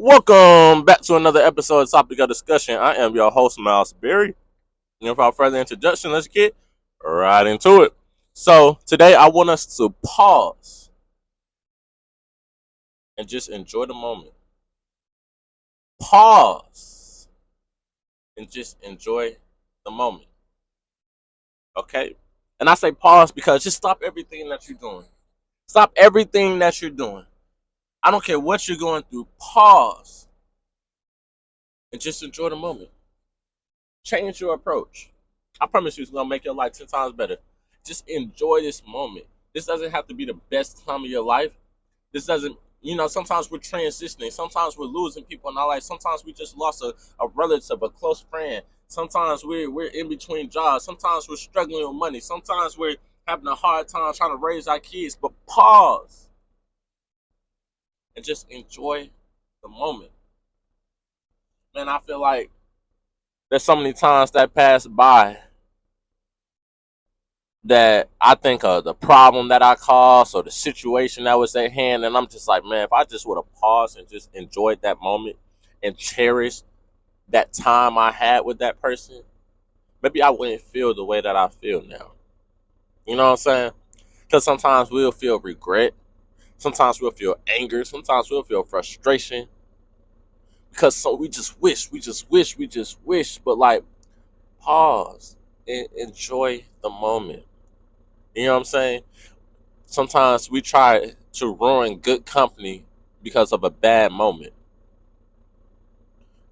Welcome back to another episode of Topic of Discussion. I am your host, Miles Berry. And without further introduction, let's get right into it. So, today I want us to pause and just enjoy the moment. Pause and just enjoy the moment. Okay? And I say pause because just stop everything that you're doing. Stop everything that you're doing. I don't care what you're going through. Pause and just enjoy the moment. Change your approach. I promise you it's gonna make your life 10 times better. Just enjoy this moment. This doesn't have to be the best time of your life. This doesn't, sometimes we're transitioning. Sometimes we're losing people in our life. Sometimes we just lost a relative, a close friend. Sometimes we're in between jobs. Sometimes we're struggling with money. Sometimes we're having a hard time trying to raise our kids. But pause and just enjoy the moment. Man, I feel like there's so many times that pass by that I think of the problem that I caused or the situation that was at hand, and I'm just like, man, if I just would have paused and just enjoyed that moment and cherished that time I had with that person, maybe I wouldn't feel the way that I feel now. You know what I'm saying? Because sometimes we'll feel regret, sometimes we'll feel anger, sometimes we'll feel frustration. Because so we just wish, but like pause and enjoy the moment. You know what I'm saying? Sometimes we try to ruin good company because of a bad moment.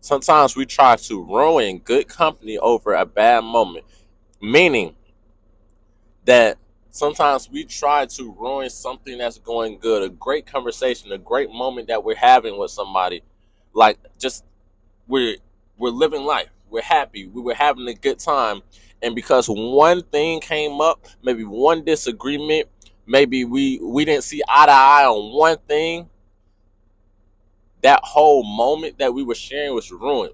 Sometimes we try to ruin good company over a bad moment, meaning that sometimes we try to ruin something that's going good, a great conversation, a great moment that we're having with somebody. Like just we're we're living life. We're happy. We were having a good time. And because one thing came up, maybe one disagreement, maybe we didn't see eye to eye on one thing, that whole moment that we were sharing was ruined.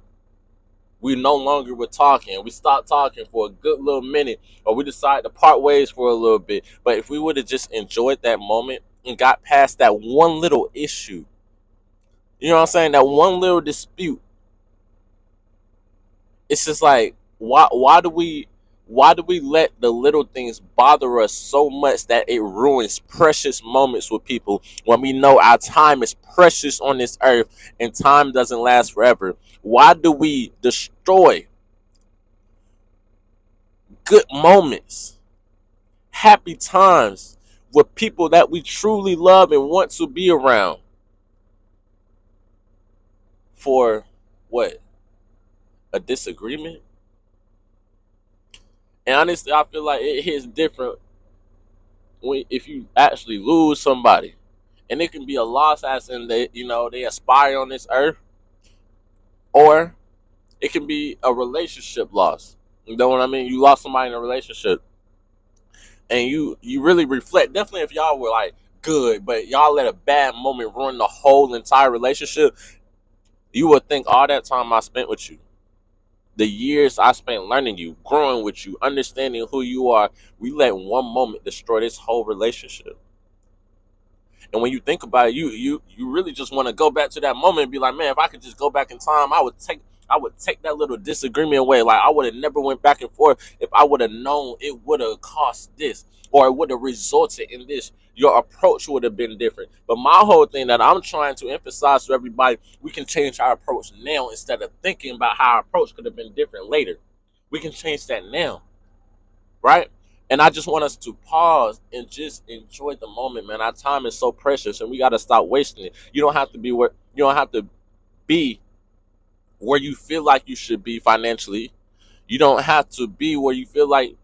We no longer were talking. We stopped talking for a good little minute, or we decided to part ways for a little bit. But if we would have just enjoyed that moment and got past that one little issue, you know what I'm saying? That one little dispute, it's just like why do we let the little things bother us so much that it ruins precious moments with people when we know our time is precious on this earth and time doesn't last forever? Why do we destroy good moments, happy times with people that we truly love and want to be around for what? A disagreement? And honestly, I feel like it hits different if you actually lose somebody, and it can be a loss as in they aspire on this earth, or it can be a relationship loss. You know what I mean? You lost somebody in a relationship, and you really reflect. Definitely, if y'all were like good, but y'all let a bad moment ruin the whole entire relationship, you would think all that time I spent with you, the years I spent learning you, growing with you, understanding who you are, we let one moment destroy this whole relationship. And when you think about it, you really just want to go back to that moment and be like, man, if I could just go back in time, I would take that little disagreement away. Like I would have never went back and forth if I would have known it would have cost this or it would have resulted in this. Your approach would have been different. But my whole thing that I'm trying to emphasize to everybody, we can change our approach now instead of thinking about how our approach could have been different later. We can change that now, right? And I just want us to pause and just enjoy the moment, man. Our time is so precious, and we got to stop wasting it. You don't have to be where you feel like you should be financially. You don't have to be where you feel like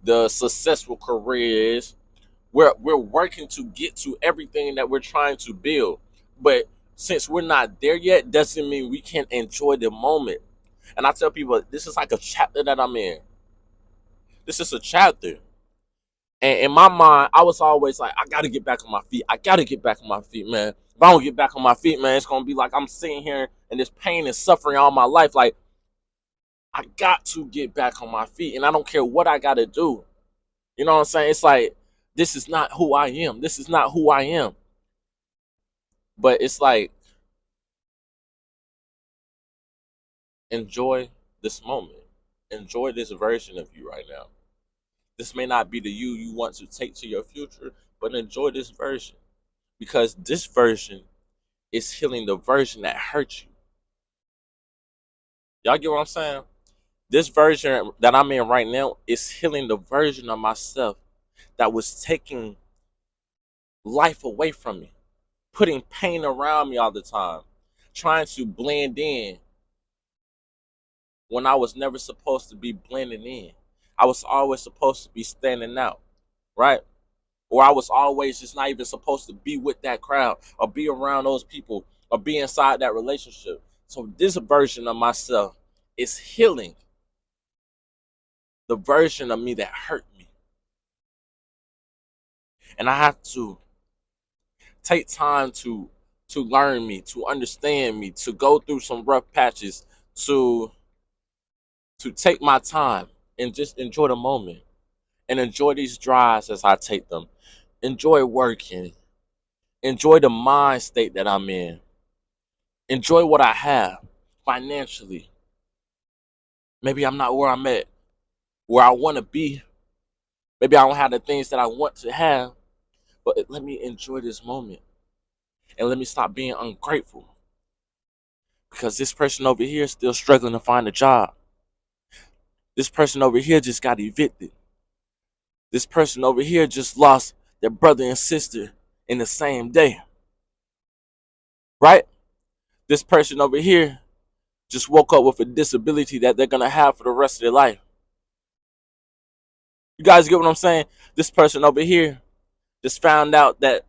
the successful career is. We're working to get to everything that we're trying to build, but since we're not there yet, doesn't mean we can't enjoy the moment. And I tell people, this is like a chapter that I'm in. This is a chapter. And in my mind, I was always like, I gotta get back on my feet. I gotta get back on my feet, man. If I don't get back on my feet, man, it's gonna be like I'm sitting here and this pain and suffering all my life. Like, I got to get back on my feet, and I don't care what I gotta do. You know what I'm saying? It's like this is not who I am. This is not who I am. But it's like Enjoy this moment. Enjoy this version of you right now. This may not be the you want to take to your future, but enjoy this version because this version is healing the version that hurt you. Y'all get what I'm saying? This version that I'm in right now is healing the version of myself that was taking life away from me, putting pain around me all the time, trying to blend in when I was never supposed to be blending in. I was always supposed to be standing out, right? Or I was always just not even supposed to be with that crowd or be around those people or be inside that relationship. So this version of myself is healing the version of me that hurt me. And I have to take time to learn me, to understand me, to go through some rough patches, to take my time and just enjoy the moment and enjoy these drives as I take them. Enjoy working. Enjoy the mind state that I'm in. Enjoy what I have financially. Maybe I'm not where I'm at, where I want to be. Maybe I don't have the things that I want to have, but let me enjoy this moment and let me stop being ungrateful because this person over here is still struggling to find a job. This person over here just got evicted. This person over here just lost their brother and sister in the same day, right? This person over here just woke up with a disability that they're going to have for the rest of their life. You guys get what I'm saying? This person over here just found out that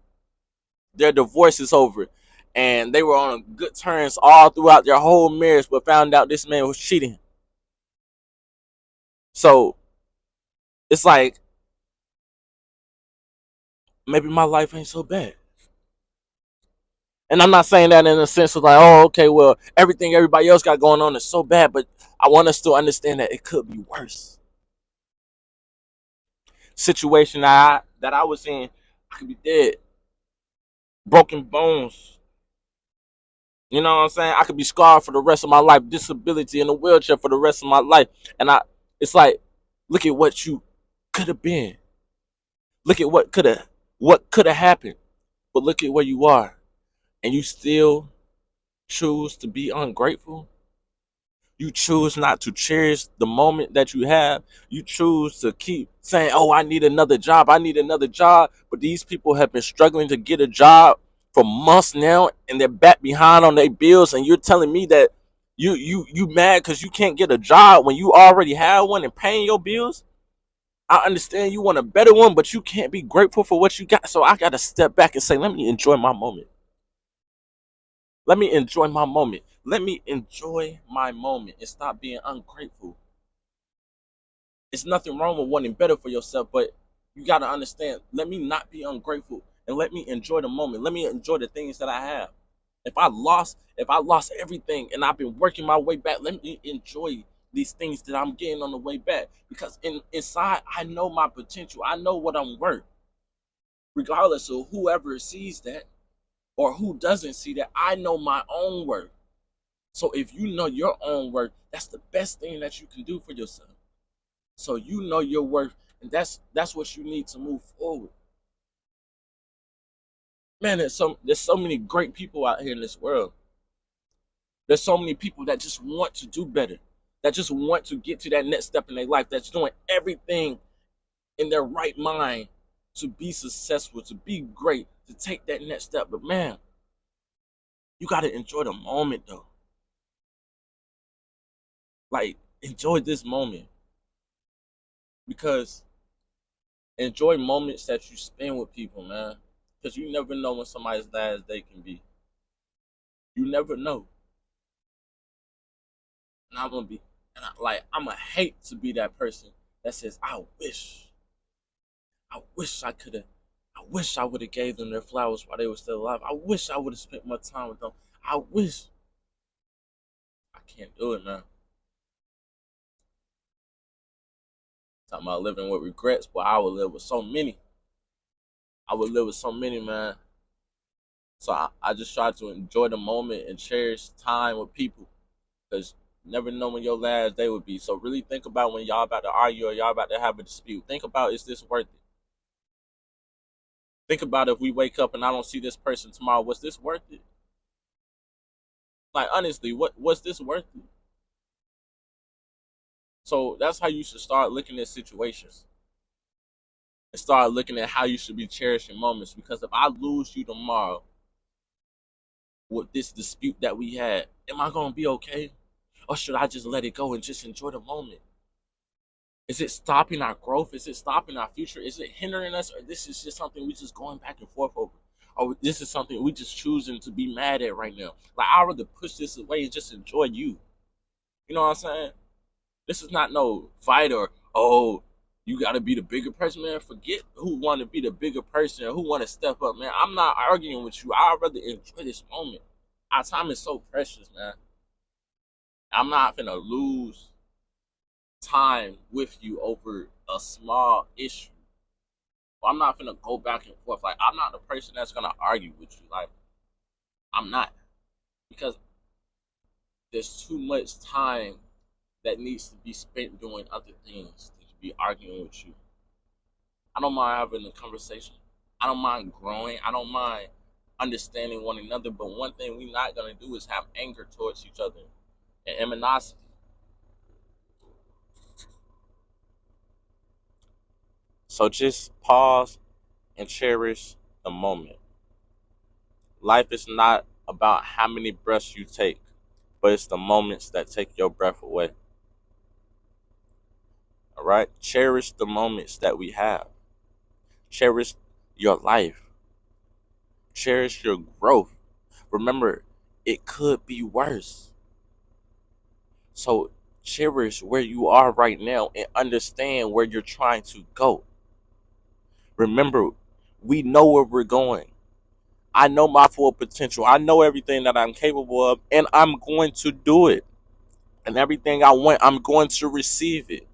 their divorce is over and they were on good terms all throughout their whole marriage, but found out this man was cheating. So it's like maybe my life ain't so bad. And I'm not saying that in a sense of like, oh, okay, well, everything everybody else got going on is so bad, but I want us to understand that it could be worse. Situation that I was in, I could be dead, broken bones. You know what I'm saying? I could be scarred for the rest of my life, disability in a wheelchair for the rest of my life. And it's like, look at what you could have been. Look at what could have happened. But look at where you are, and you still choose to be ungrateful. You choose not to cherish the moment that you have. You choose to keep saying, oh, I need another job. I need another job. But these people have been struggling to get a job for months now and they're back behind on their bills. And you're telling me that you mad because you can't get a job when you already have one and paying your bills? I understand you want a better one, but you can't be grateful for what you got. So I got to step back and say, let me enjoy my moment. Let me enjoy my moment. Let me enjoy my moment and stop being ungrateful. It's nothing wrong with wanting better for yourself, but you got to understand, let me not be ungrateful and let me enjoy the moment. Let me enjoy the things that I have. If I lost everything and I've been working my way back, let me enjoy these things that I'm getting on the way back because inside I know my potential. I know what I'm worth. Regardless of whoever sees that or who doesn't see that, I know my own worth. So if you know your own worth, that's the best thing that you can do for yourself. So you know your worth, and that's what you need to move forward. Man, there's so many great people out here in this world. There's so many people that just want to do better, that just want to get to that next step in their life, that's doing everything in their right mind to be successful, to be great, to take that next step. But man, you gotta enjoy the moment though. Like enjoy this moment because enjoy moments that you spend with people, man. Because you never know when somebody's last day can be. You never know. And I'm gonna be, I'm gonna hate to be that person that says, I wish I could have, I wish I would have gave them their flowers while they were still alive. I wish I would have spent more time with them. I wish. I can't do it, man. Talking about living with regrets, but I would live with so many. I would live with so many, man. So I just try to enjoy the moment and cherish time with people because Never know when your last day would be. So really think about when y'all about to argue or y'all about to have a dispute. Think about, is this worth it? Think about, if we wake up and I don't see this person tomorrow, was this worth it? Like, honestly, what was this worth it? So that's how you should start looking at situations and start looking at how you should be cherishing moments. Because if I lose you tomorrow with this dispute that we had, am I gonna be okay? Or should I just let it go and just enjoy the moment? Is it stopping our growth? Is it stopping our future? Is it hindering us? Or this is just something we just going back and forth over? Or this is something we just choosing to be mad at right now? Like, I'd rather push this away and just enjoy you. You know what I'm saying? This is not no fight or, oh, you got to be the bigger person, man. Forget who want to be the bigger person or who want to step up, man. I'm not arguing with you. I'd rather enjoy this moment. Our time is so precious, man. I'm not gonna lose time with you over a small issue. I'm not gonna go back and forth. Like, I'm not the person that's gonna argue with you. Like, I'm not, because there's too much time that needs to be spent doing other things than to be arguing with you. I don't mind having a conversation. I don't mind growing. I don't mind understanding one another. But one thing we're not gonna do is have anger towards each other and animosity. So just pause and cherish the moment. Life is not about how many breaths you take, but it's the moments that take your breath away. All right? Cherish the moments that we have. Cherish your life. Cherish your growth. Remember, it could be worse. So cherish where you are right now and understand where you're trying to go. Remember, we know where we're going. I know my full potential. I know everything that I'm capable of, and I'm going to do it. And everything I want, I'm going to receive it.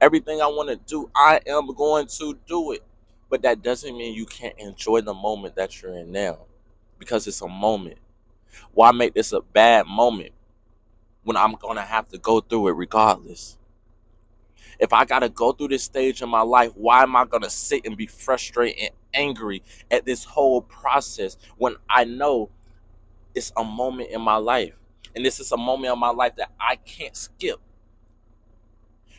Everything I want to do, I am going to do it. But that doesn't mean you can't enjoy the moment that you're in now, because it's a moment. Why make this a bad moment when I'm going to have to go through it regardless? If I got to go through this stage in my life, why am I going to sit and be frustrated and angry at this whole process when I know it's a moment in my life? And this is a moment in my life that I can't skip.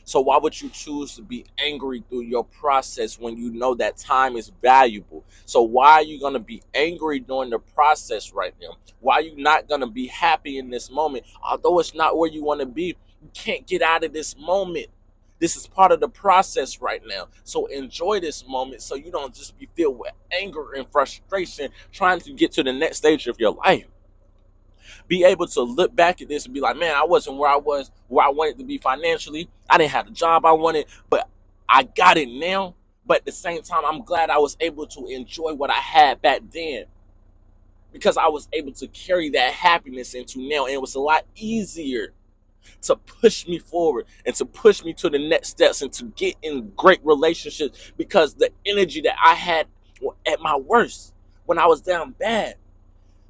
So why would you choose to be angry through your process when you know that time is valuable? So why are you going to be angry during the process right now? Why are you not going to be happy in this moment? Although it's not where you want to be, you can't get out of this moment. This is part of the process right now. So enjoy this moment so you don't just be filled with anger and frustration trying to get to the next stage of your life. Be able to look back at this and be like, man, I wasn't where I wanted to be financially. I didn't have the job I wanted, but I got it now. But at the same time, I'm glad I was able to enjoy what I had back then, because I was able to carry that happiness into now. And it was a lot easier to push me forward and to push me to the next steps and to get in great relationships, because the energy that I had at my worst, when I was down bad,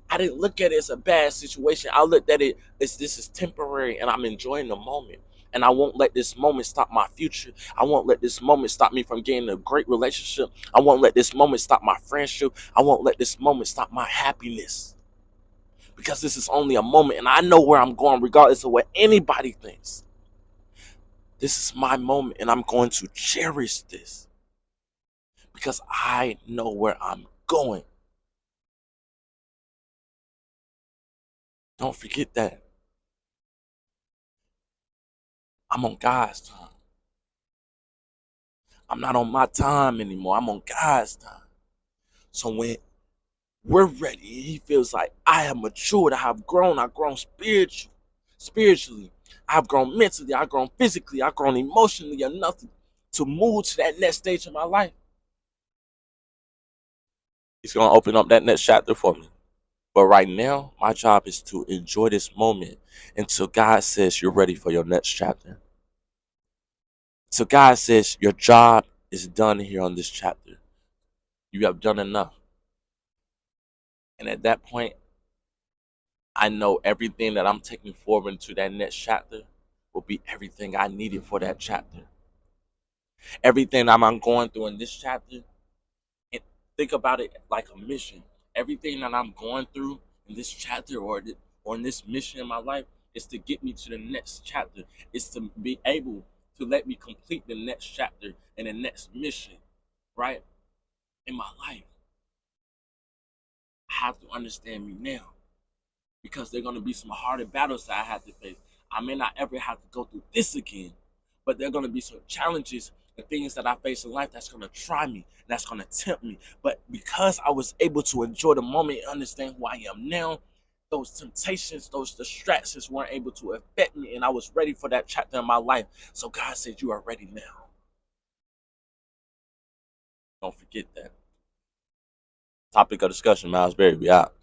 I didn't look at it as a bad situation. I looked at it as, this is temporary and I'm enjoying the moment. And I won't let this moment stop my future. I won't let this moment stop me from getting a great relationship. I won't let this moment stop my friendship. I won't let this moment stop my happiness. Because this is only a moment and I know where I'm going regardless of what anybody thinks. This is my moment and I'm going to cherish this because I know where I'm going. Don't forget that. I'm on God's time. I'm not on my time anymore. I'm on God's time. So when we're ready, he feels like I have matured, I have grown, I've grown spiritually, I've grown mentally, I've grown physically, I've grown emotionally enough to move to that next stage of my life. He's gonna open up that next chapter for me. But right now, my job is to enjoy this moment until God says you're ready for your next chapter. So God says your job is done here on this chapter. You have done enough. And at that point, I know everything that I'm taking forward into that next chapter will be everything I needed for that chapter. Everything I'm going through in this chapter, and think about it like a mission. Everything that I'm going through in this chapter or in this mission in my life is to get me to the next chapter. It's to be able to let me complete the next chapter and the next mission, right? In my life. I have to understand me now because there are going to be some harder battles that I have to face. I may not ever have to go through this again, but there are going to be some challenges and things that I face in life that's going to try me, that's going to tempt me. But because I was able to enjoy the moment and understand who I am now, those temptations, those distractions weren't able to affect me, and I was ready for that chapter in my life. So God said, "You are ready now." Don't forget that. Topic of discussion, Miles Berry. We out.